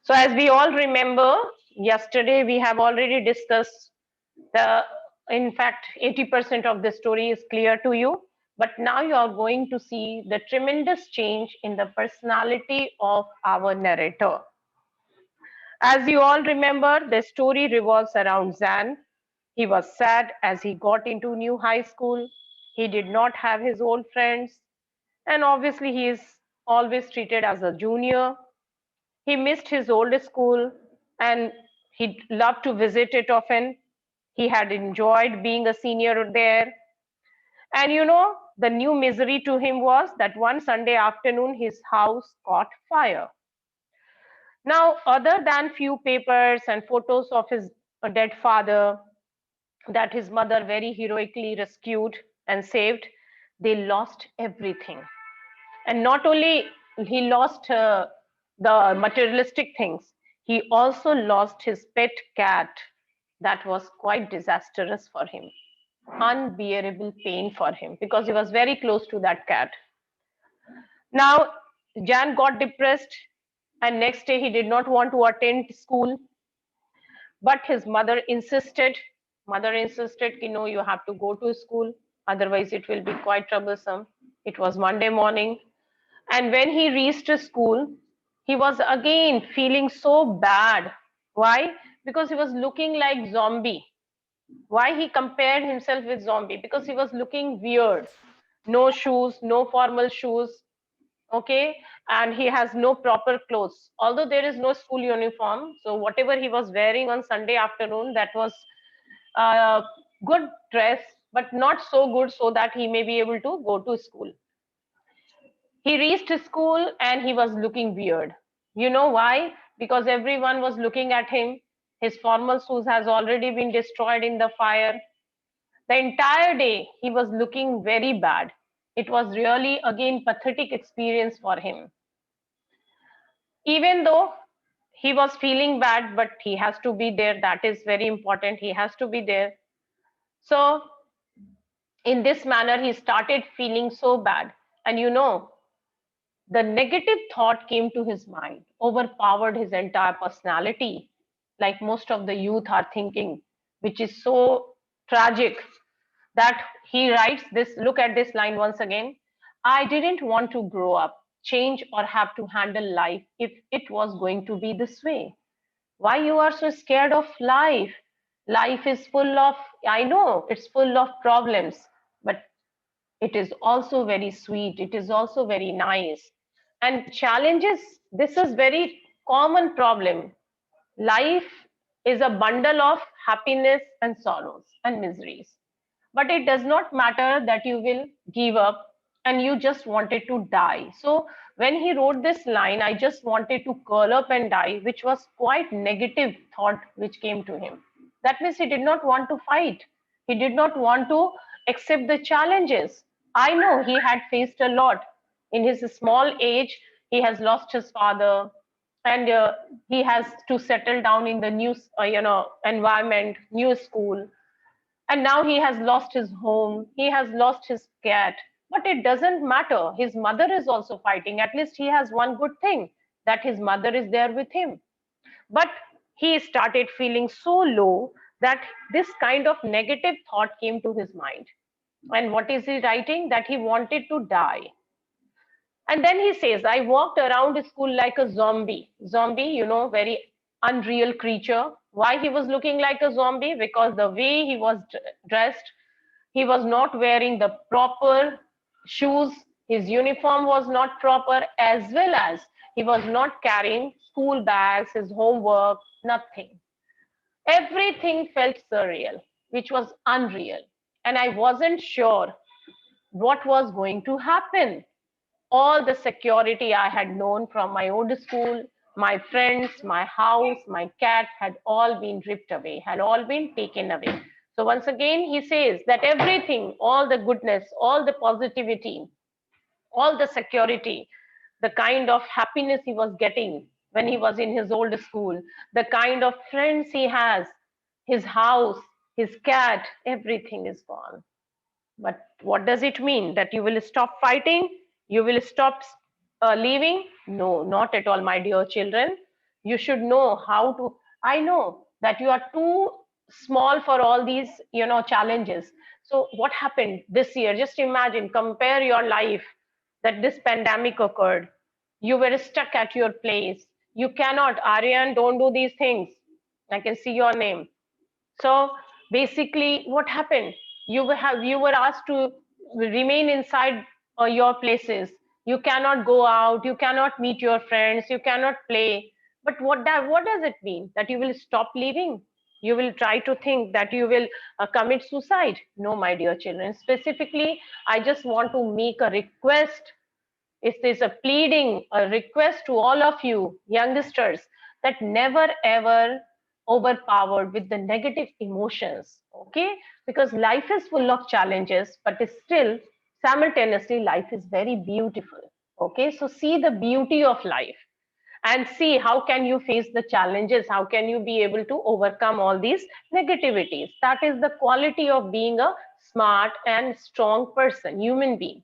So as we all remember, yesterday we have already discussed the, in fact, 80% of the story is clear to you. But now you are going to see the tremendous change in the personality of our narrator. As you all remember, the story revolves around Zan. He was sad as he got into new high school. He did not have his old friends, and obviously he is always treated as a junior. He missed his old school and he loved to visit it often. He had enjoyed being a senior there. And the new misery to him was that one Sunday afternoon his house caught fire. Now, other than few papers and photos of his dead father that his mother very heroically rescued and saved, they lost everything. And not only he lost the materialistic things, he also lost his pet cat. That was quite disastrous for him, unbearable pain for him because he was very close to that cat. Now Jan got depressed, and next day he did not want to attend school, but his mother insisted, no, you have to go to school, otherwise it will be quite troublesome. It was Monday morning. And when he reached school, he was again feeling so bad. Why? Because he was looking like zombie. Why he compared himself with zombie? Because he was looking weird. No shoes, no formal shoes, okay, and he has no proper clothes. Although there is no school uniform, so whatever he was wearing on Sunday afternoon, that was a good dress, but not so good so that he may be able to go to school. He reached school and he was looking weird. You know why? Because everyone was looking at him. His formal shoes has already been destroyed in the fire. The entire day he was looking very bad. It was really again pathetic experience for him. Even though he was feeling bad, but he has to be there. That is very important. He has to be there. So in this manner, he started feeling so bad. And the negative thought came to his mind, overpowered his entire personality, like most of the youth are thinking, which is so tragic that he writes this. Look at this line once again. I didn't want to grow up, change, or have to handle life if it was going to be this way. Why you are so scared of life? Life is full of, I know it's full of problems, but it is also very sweet, it is also very nice. And challenges, this is very common problem. Life is a bundle of happiness and sorrows and miseries, but it does not matter that you will give up and you just wanted to die. So when he wrote this line, I just wanted to curl up and die, which was quite negative thought which came to him. That means he did not want to fight, he did not want to accept the challenges. I know he had faced a lot. In his small age he has lost his father, and he has to settle down in the new environment, new school, and now he has lost his home, he has lost his cat. But it doesn't matter. His mother is also fighting. At least he has one good thing, that his mother is there with him. But he started feeling so low that this kind of negative thought came to his mind. And what is he writing? That he wanted to die. And then he says, I walked around school like a zombie. Zombie, very unreal creature. Why he was looking like a zombie? Because the way he was dressed, he was not wearing the proper shoes. His uniform was not proper, as well as he was not carrying school bags, his homework, nothing. Everything felt surreal, which was unreal. And I wasn't sure what was going to happen. All the security I had known from my old school, my friends, my house, my cat had all been ripped away, had all been taken away. So once again, he says that everything, all the goodness, all the positivity, all the security, the kind of happiness he was getting when he was in his old school, the kind of friends he has, his house, his cat, everything is gone. But what does it mean? That you will stop fighting? You will stop leaving? No, not at all, my dear children. You should know how to. I know that you are too small for all these, challenges. So what happened this year? Just imagine, compare your life, that this pandemic occurred. You were stuck at your place. You cannot, Aryan, don't do these things. I can see your name. So basically, what happened? You were asked to remain inside your places. You cannot go out. You cannot meet your friends. You cannot play. But what does it mean? That you will stop living? You will try to think that you will commit suicide? No, my dear children. Specifically, I just want to make a request. It is a pleading, a request to all of you youngsters, that never ever overpowered with the negative emotions. Okay, because life is full of challenges, but still simultaneously life is very beautiful. Okay, so see the beauty of life and see how can you face the challenges, how can you be able to overcome all these negativities. That is the quality of being a smart and strong person, human being.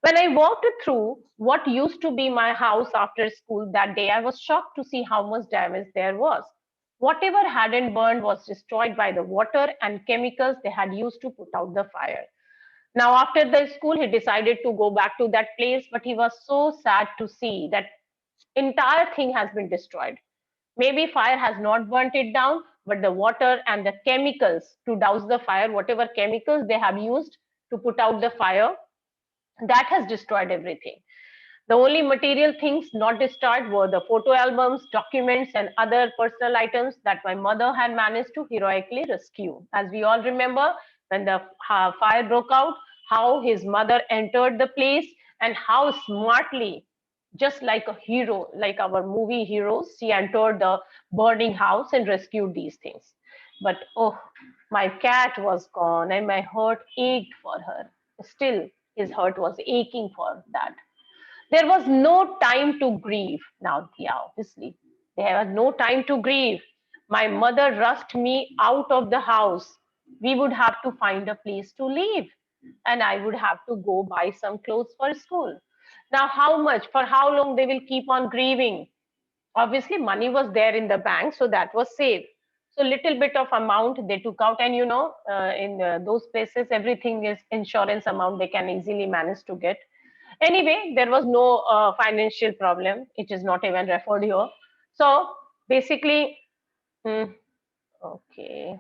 When I walked through what used to be my house after school that day, I was shocked to see how much damage there was. Whatever hadn't burned was destroyed by the water and chemicals they had used to put out the fire. Now, after the school, he decided to go back to that place, but he was so sad to see that entire thing has been destroyed. Maybe fire has not burnt it down, but the water and the chemicals to douse the fire, whatever chemicals they have used to put out the fire, that has destroyed everything. The only material things not destroyed were the photo albums, documents, and other personal items that my mother had managed to heroically rescue. As we all remember, when the fire broke out, how his mother entered the place and how smartly, just like a hero, like our movie heroes, she entered the burning house and rescued these things. But oh, my cat was gone and my heart ached for her. Still, his heart was aching for that. There was no time to grieve. Now, yeah, obviously, there was no time to grieve. My mother rushed me out of the house. We would have to find a place to live, and I would have to go buy some clothes for school. Now, how much, for how long they will keep on grieving? Obviously, money was there in the bank, so that was saved. So, little bit of amount they took out, and in those places, everything is insurance amount they can easily manage to get. Anyway, there was no financial problem. It is not even referred here. So basically, hmm, okay.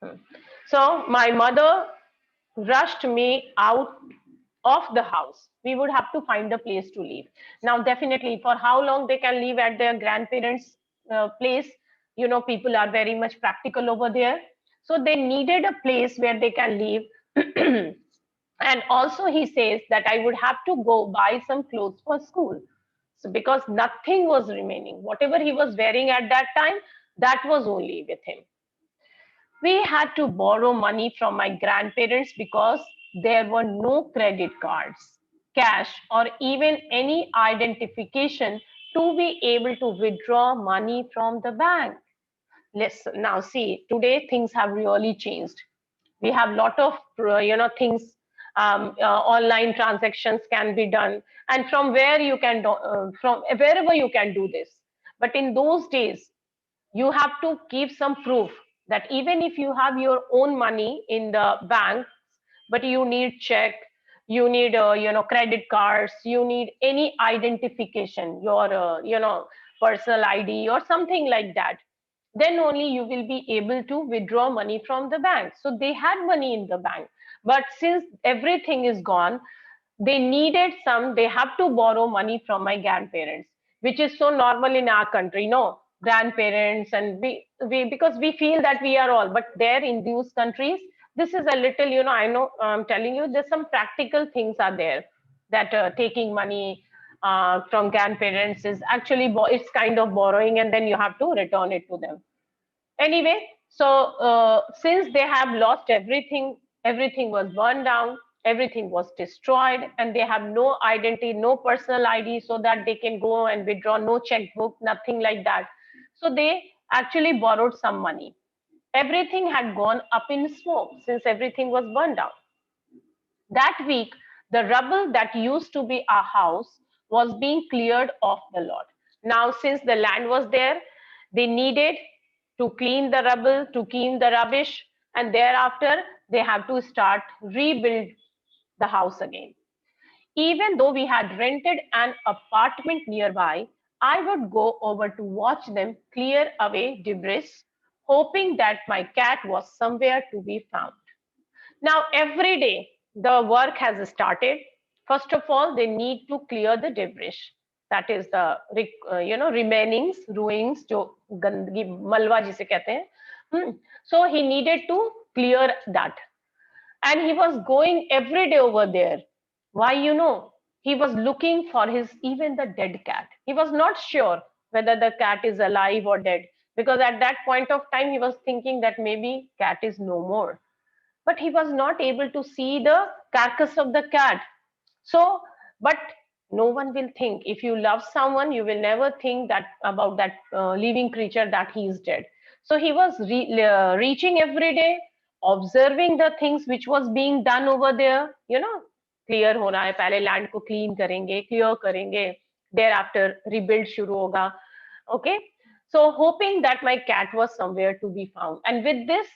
hmm. So my mother rushed me out of the house. We would have to find a place to live. Now, definitely, for how long they can live at their grandparents' place, people are very much practical over there. So they needed a place where they can live. And also, he says that I would have to go buy some clothes for school. So, because nothing was remaining, whatever he was wearing at that time, that was only with him. We had to borrow money from my grandparents because there were no credit cards, cash, or even any identification to be able to withdraw money from the bank. Listen, now see, today things have really changed. We have lot of things, online transactions can be done, and from where you can do, from wherever you can do this. But in those days, you have to give some proof that even if you have your own money in the bank, but you need check, you need credit cards, you need any identification, your personal ID or something like that, then only you will be able to withdraw money from the bank. So they had money in the bank, but since everything is gone, they have to borrow money from my grandparents, which is so normal in our country, no? Grandparents, and we because we feel that we are all, but there in those countries, this is a little, I know, I'm telling you, there's some practical things are there, that taking money from grandparents is actually it's kind of borrowing, and then you have to return it to them. Anyway, so since they have lost everything, everything was burned down, everything was destroyed, and they have no identity, no personal ID, so that they can go and withdraw, no checkbook, nothing like that. So they actually borrowed some money. Everything had gone up in smoke since everything was burned down. That week, the rubble that used to be our house was being cleared off the lot. Now, since the land was there, they needed to clean the rubble, to clean the rubbish, and thereafter they have to start rebuild the house again. Even though we had rented an apartment nearby, I would go over to watch them clear away debris, hoping that my cat was somewhere to be found. Now, every day the work has started. First of all, they need to clear the debris. That is the remainings, ruins, जो गंदगी मलबा जिसे कहते हैं. So he needed to clear that, and he was going every day over there. Why? He was looking for his even the dead cat. He was not sure whether the cat is alive or dead, because at that point of time he was thinking that maybe cat is no more, but he was not able to see the carcass of the cat. So, but no one will think, if you love someone, you will never think that about that living creature that he is dead. So he was reaching every day, observing the things which was being done over there. Clear हो रहा है, पहले land को clean करेंगे, clear करेंगे, there after rebuild शुरू होगा. Okay, so hoping that my cat was somewhere to be found, and with this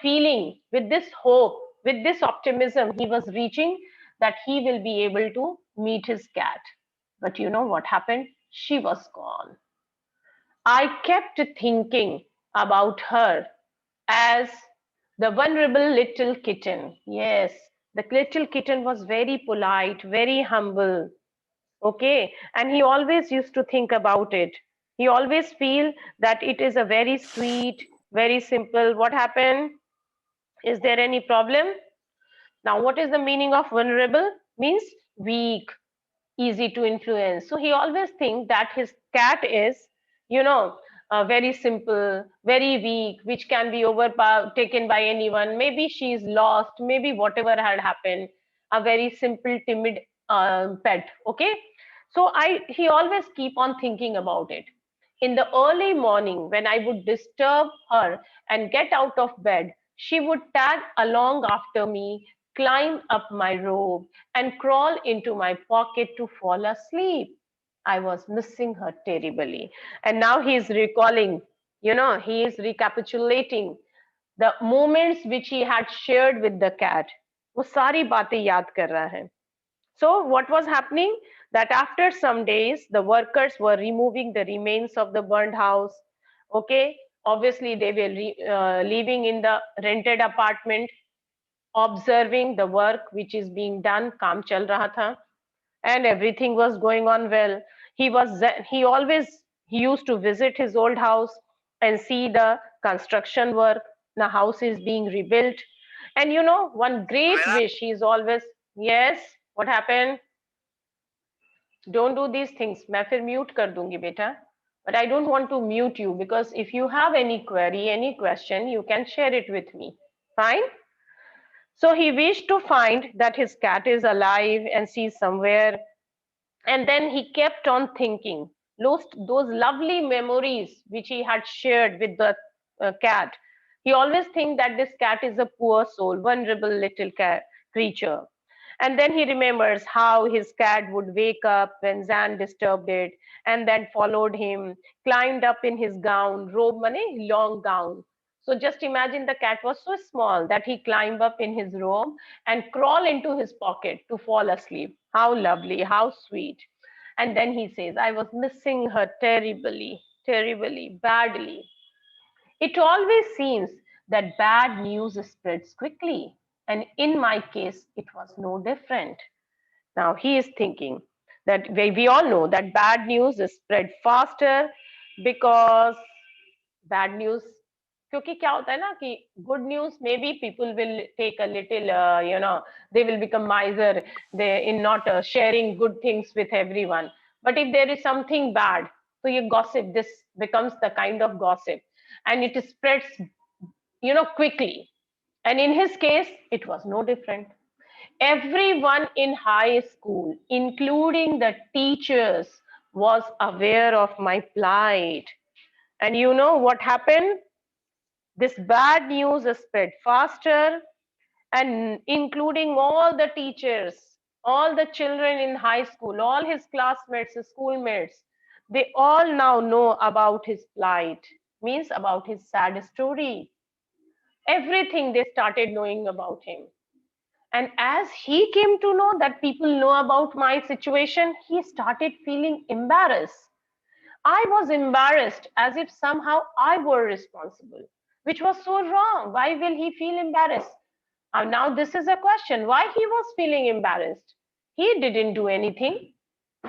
feeling, with this hope, with this optimism, he was reaching that he will be able to meet his cat. But you know what happened? She was gone. I kept thinking about her as the vulnerable little kitten. Yes, the little kitten was very polite, very humble. Okay, and he always used to think about it. He always feel that it is a very sweet, very simple. What happened? Is there any problem? Now, what is the meaning of vulnerable? Means weak, easy to influence. So he always think that his cat is, you know, very simple, very weak, which can be overtaken by anyone. Maybe she is lost. Maybe whatever had happened. A very simple, timid pet. Okay. So he always keep on thinking about it. In the early morning, when I would disturb her and get out of bed, she would tag along after me, climb up my robe, and crawl into my pocket to fall asleep. I was missing her terribly. And now he is recalling, he is recapitulating the moments which he had shared with the cat. वो सारी बातें याद कर रहा है. So what was happening? That after some days, the workers were removing the remains of the burned house. Okay, obviously they were living in the rented apartment, observing the work which is being done. काम चल रहा था, and everything was going on well. He used to visit his old house and see the construction work. The house is being rebuilt, and one great wish he is always. Yes, what happened? Don't do these things. मैं फिर mute कर दूंगी बेटा. But I don't want to mute you, because if you have any query, any question, you can share it with me. Fine? So he wished to find that his cat is alive and she's somewhere. And then he kept on thinking those lovely memories which he had shared with the cat. He always think that this cat is a poor soul, vulnerable little cat creature. And then he remembers how his cat would wake up when Zan disturbed it, and then followed him, climbed up in his gown, robe mane long gown. So just imagine, the cat was so small that he climbed up in his robe and crawl into his pocket to fall asleep. How lovely, how sweet. And then he says, I was missing her terribly, terribly, badly. It always seems that bad news spreads quickly. And in my case, it was no different. Now he is thinking that we all know that bad news is spread faster, because bad news, क्योंकि क्या होता है ना कि good news, maybe people will take a little, they will become miser, they in not sharing good things with everyone. But if there is something bad, so you gossip, this becomes the kind of gossip, and it spreads, quickly. And in his case, it was no different. Everyone in high school, including the teachers, was aware of my plight. And you know what happened? This bad news spread faster, and including all the teachers, all the children in high school, all his classmates, his schoolmates, They all now know about his plight, means about his sad story. Everything they started knowing about him. And as he came to know that people know about my situation, he started feeling embarrassed. I was embarrassed as if somehow I were responsible, which was so wrong. Why will he feel embarrassed? Now, this is a question why he was feeling embarrassed. He didn't do anything.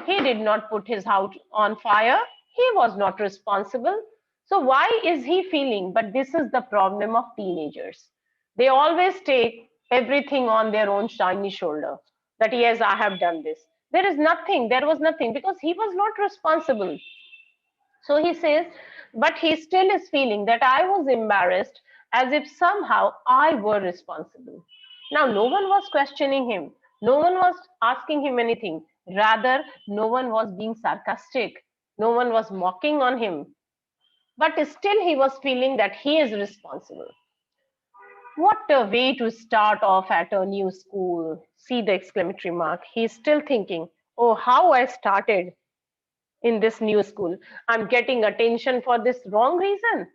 He did not put his house on fire. He was not responsible. So, why is he feeling? But this is the problem of teenagers. They always take everything on their own shiny shoulder that, yes, I have done this. There is nothing, there was nothing because he was not responsible. So he says, but he still is feeling that I was embarrassed as if somehow I were responsible. Now, no one was questioning him, no one was asking him anything. Rather, no one was being sarcastic, no one was mocking on him. But still, he was feeling that he is responsible. What a way to start off at a new school. See the exclamatory mark. He's still thinking, oh, how I started in this new school. I'm getting attention for this wrong reason.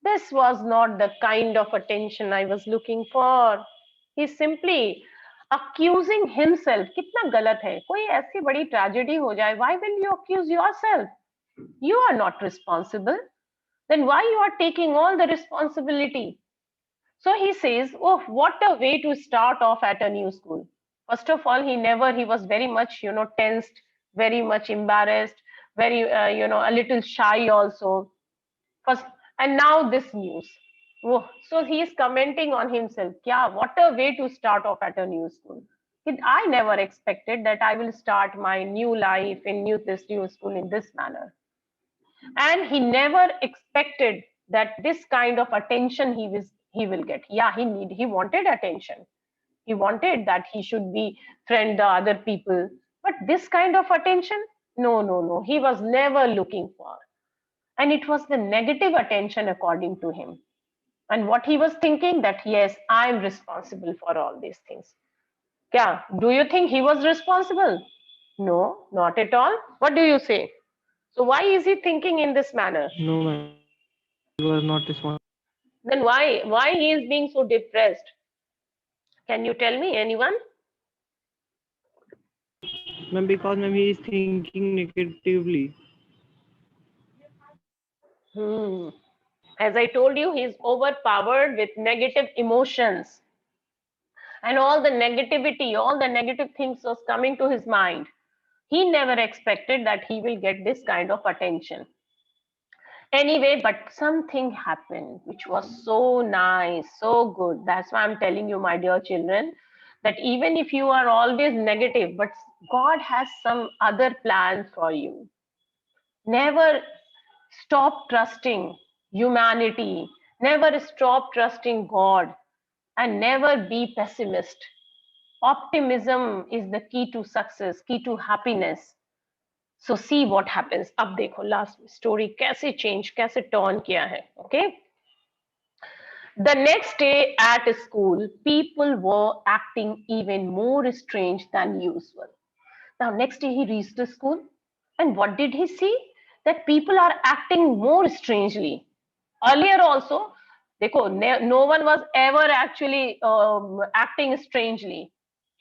This was not the kind of attention I was looking for. He's simply accusing himself. कितना गलत है कोई ऐसी बड़ी tragedy हो जाए, why will you accuse yourself? You are not responsible. Then why you are taking all the responsibility? So he says, oh, what a way to start off at a new school. First of all, he was very much, tensed, very much embarrassed, very, a little shy also. First, and now this news. Oh, so he is commenting on himself. Yeah, what a way to start off at a new school. I never expected that I will start my new life in this new school in this manner. And he never expected that this kind of attention he will get. Yeah, he wanted attention. He wanted that he should be friend the other people, but this kind of attention, no, no, no, he was never looking for. And it was the negative attention according to him. And what he was thinking that, yes, I'm responsible for all these things. Yeah, do you think he was responsible? No, not at all. What do you say? So why is he thinking in this manner? No, ma'am, he was not responsible. Then why he is being so depressed? Can you tell me, anyone? Ma'am, because ma'am, he is thinking negatively. Hmm. As I told you, he is overpowered with negative emotions, and all the negativity, all the negative things was coming to his mind. He never expected that he will get this kind of attention. Anyway, but something happened which was so nice, so good. That's why I'm telling you, my dear children, that even if you are always negative, but God has some other plan for you. Never stop trusting humanity, never stop trusting God, and never be pessimist. Optimism is the key to success, key to happiness. So see what happens. अब देखो last story कैसे change कैसे turn किया है. Okay. The next day at school, people were acting even more strange than usual. Now, next day he reached the school, and what did he see? That people are acting more strangely. Earlier also, देखो, no one was ever actually acting strangely.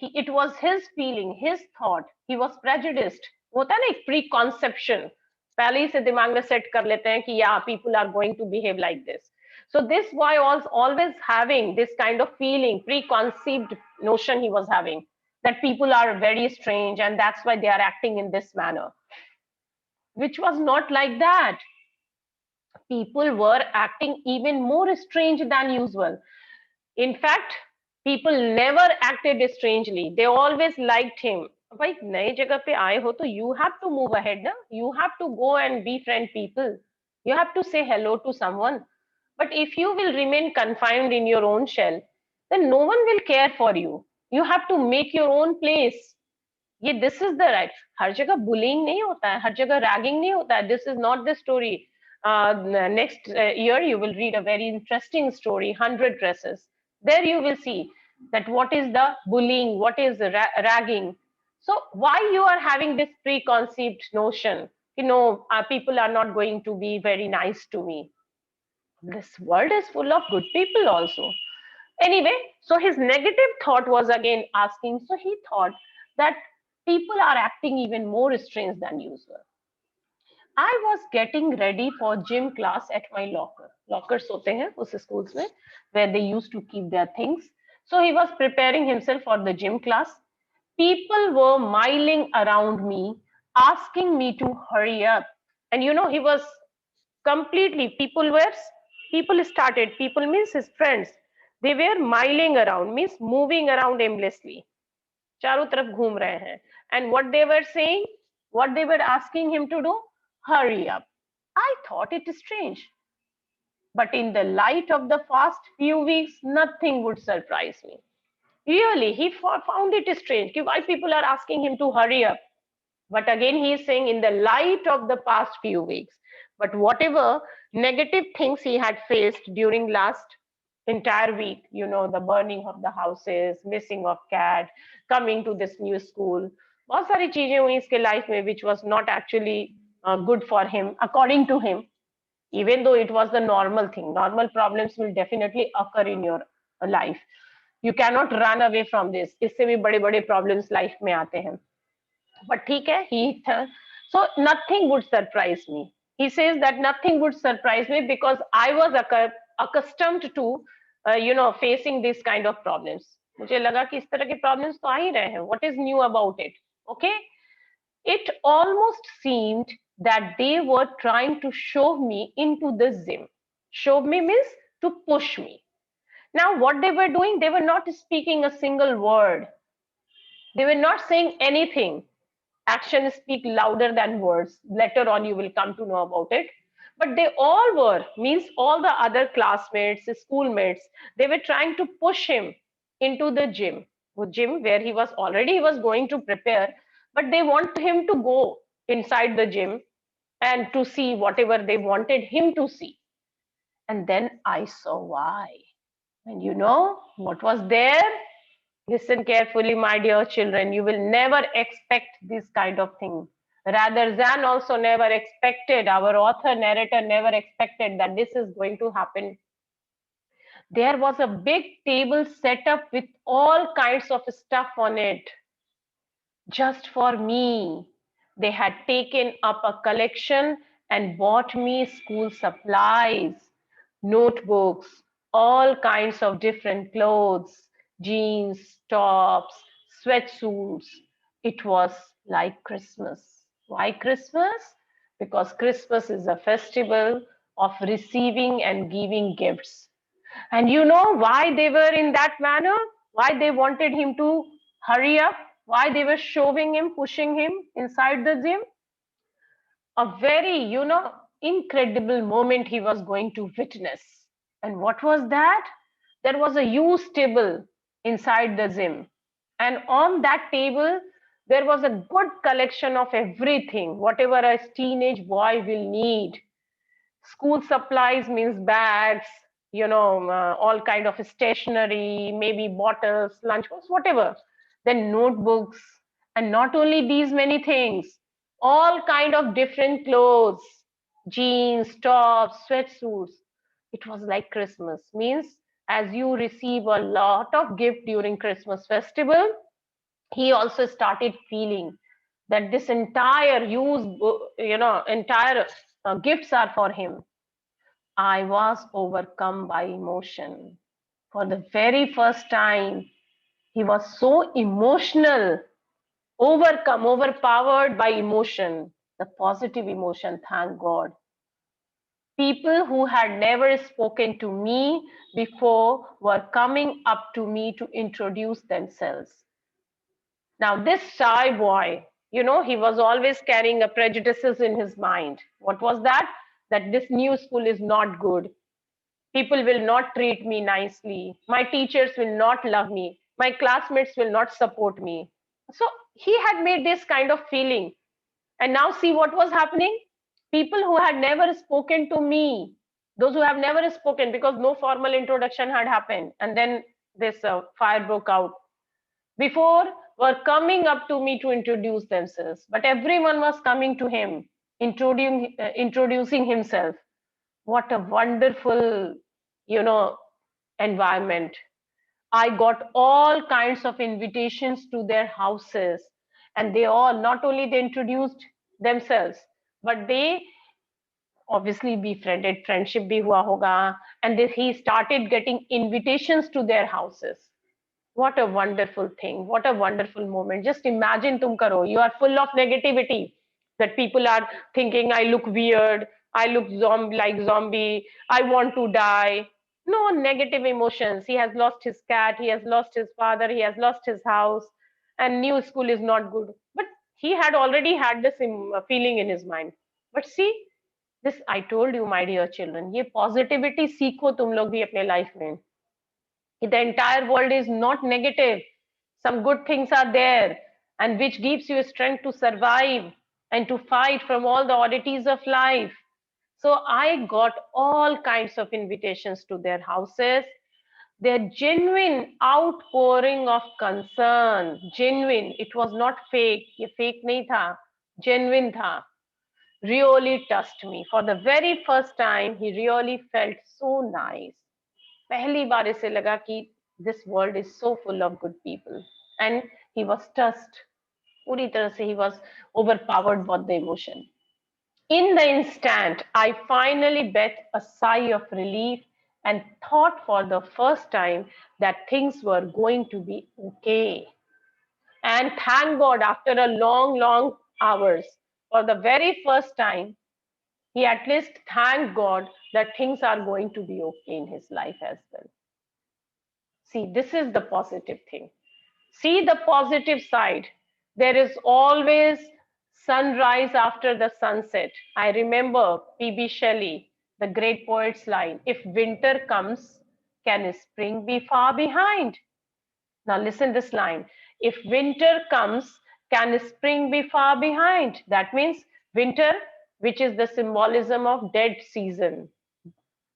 It was his feeling, his thought. He was prejudiced. होता है ना एक preconception. पहले ही से दिमाग में set कर लेते हैं कि yeah, people are going to behave like this. So this boy was always having this kind of feeling, preconceived notion he was having that people are very strange and that's why they are acting in this manner, which was not like that. People were acting even more strange than usual. In fact, people never acted strangely. They always liked him. भाई नई जगह पे आए हो तो you have to move ahead ना. You have to go and befriend people. You have to say hello to someone. But if you will remain confined in your own shell, then no one will care for you. You have to make your own place. ये this is the right. हर जगह bullying नहीं होता है, हर जगह ragging नहीं होता है. This is not the story. Next year you will read a very interesting story, 100 dresses. There you will see that what is the bullying, what is the ragging. So why you are having this preconceived notion? People are not going to be very nice to me. This world is full of good people also. Anyway, so his negative thought was again asking. So he thought that people are acting even more strange than usual. I was getting ready for gym class at my locker. Lockers होते हैं उस schools में where they used to keep their things. So he was preparing himself for the gym class. People were miling around me, asking me to hurry up. And he was completely, people started, people means his friends. They were miling around, means moving around aimlessly. चारों तरफ घूम रहे हैं. And what they were saying, what they were asking him to do, hurry up. I thought it strange, but in the light of the past few weeks, nothing would surprise me. Really, he found it strange why people are asking him to hurry up. But again, he is saying in the light of the past few weeks. But whatever negative things he had faced during last entire week, the burning of the houses, missing of cat, coming to this new school, बहुत सारी चीजें हुई इसके life में which was not actually good for him according to him. Even though it was the normal thing, normal problems will definitely occur in your life. You cannot run away from this. इससे भी बड़े बड़े problems life में आते हैं. But ठीक है, so nothing would surprise me. He says that nothing would surprise me because I was accustomed to facing this kind of problems. मुझे लगा कि इस तरह के problems तो आ ही रहे हैं. What is new about it? Okay. It almost seemed that they were trying to shove me into the gym. Shove me means to push me. Now, what they were doing, they were not speaking a single word. They were not saying anything. Actions speak louder than words. Later on, you will come to know about it. But they all were, means all the other classmates, schoolmates, they were trying to push him into the gym where he was going to prepare, but they want him to go inside the gym and to see whatever they wanted him to see. And then I saw why. And you know what was there? Listen carefully, my dear children. You will never expect this kind of thing. Rather, Zan also never expected, our author, narrator never expected that this is going to happen. There was a big table set up with all kinds of stuff on it just for me. They had taken up a collection and bought me school supplies, notebooks, all kinds of different clothes, jeans, tops, sweatsuits. It was like Christmas. Why Christmas? Because Christmas is a festival of receiving and giving gifts. And you know why they were in that manner? Why they wanted him to hurry up? Why they were shoving him, pushing him inside the gym? A very, incredible moment he was going to witness. And what was that? There was a huge table inside the gym. And on that table, there was a good collection of everything, whatever a teenage boy will need. School supplies means bags, all kind of stationery, maybe bottles, lunchbox, whatever. Then notebooks, and not only these many things, all kind of different clothes, jeans, tops, sweatsuits. It was like Christmas. Means as you receive a lot of gift during Christmas festival, he also started feeling that this entire entire gifts are for him. I was overcome by emotion. For the very first time, he was so emotional, overpowered by emotion, the positive emotion, thank God. People who had never spoken to me before were coming up to me to introduce themselves. Now, this shy boy, he was always carrying a prejudices in his mind. What was that? That this new school is not good. People will not treat me nicely. My teachers will not love me. My classmates will not support me. So he had made this kind of feeling. And now see what was happening? People who had never spoken to me, those who have never spoken because no formal introduction had happened. And then this fire broke out. Before were coming up to me to introduce themselves, but everyone was coming to him. introducing himself. What a wonderful, you know, environment. I got all kinds of invitations to their houses, and they all not only they introduced themselves, but they obviously befriended, friendship bhi hua hoga, and he started getting invitations to their houses. What a wonderful thing. What a wonderful moment. Just imagine, tum karo, you are full of negativity that people are thinking, I look weird, I look like zombie, I want to die. No negative emotions. He has lost his cat, he has lost his father, he has lost his house, and new school is not good. But he had already had this feeling in his mind. But see, this I told you, my dear children, ये positivity सीखो तुम लोग भी अपने life में. The entire world is not negative. Some good things are there, and which gives you strength to survive and to fight from all the oddities of life. So I got all kinds of invitations to their houses. Their genuine outpouring of concern, genuine, it was not fake. ये fake नहीं था, genuine था, really touched me. For the very first time, he really felt so nice. पहली बार इसे लगा कि this world is so full of good people, and he was touched. पूरी तरह से he was overpowered by the emotion. In the instant, I finally breathed a sigh of relief and thought for the first time that things were going to be okay. And thank God, after a long, long hours, for the very first time, he at least thanked God that things are going to be okay in his life as well. See, this is the positive thing. See the positive side. There is always sunrise after the sunset. I remember P.B. Shelley, the great poet's line, if winter comes, can spring be far behind? Now listen this line. If winter comes, can spring be far behind? That means winter, which is the symbolism of dead season,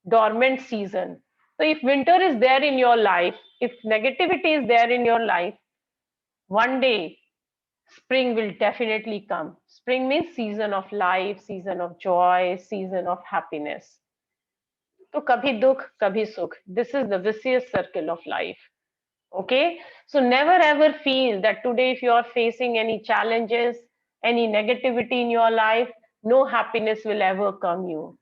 dormant season. So if winter is there in your life, if negativity is there in your life, one day spring will definitely come. Spring means season of life, season of joy, season of happiness. तो कभी दुख कभी सुख. This is the vicious circle of life. Okay, so never ever feel that today if you are facing any challenges, any negativity in your life, no happiness will ever come you.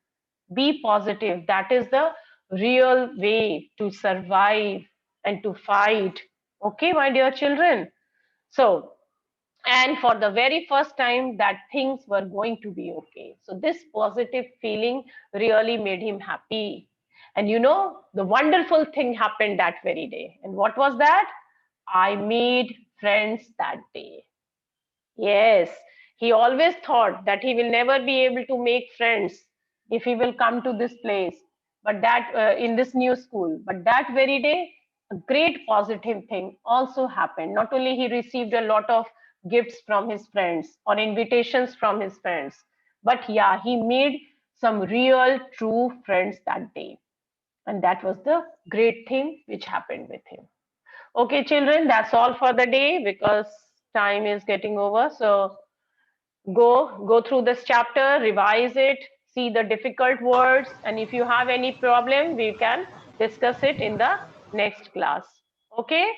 Be positive. That is the real way to survive and to fight. Okay, my dear children. So, and for the very first time that things were going to be okay. So this positive feeling really made him happy. And you know, the wonderful thing happened that very day. And what was that? I made friends that day. Yes, he always thought that he will never be able to make friends if he will come to this place, but that in this new school. But that very day, a great positive thing also happened. Not only he received a lot of gifts from his friends or invitations from his friends, but yeah, he made some real true friends that day. And that was the great thing which happened with him. Okay, children, that's all for the day because time is getting over. So go through this chapter, revise it, see the difficult words, and if you have any problem, we can discuss it in the next class. Okay?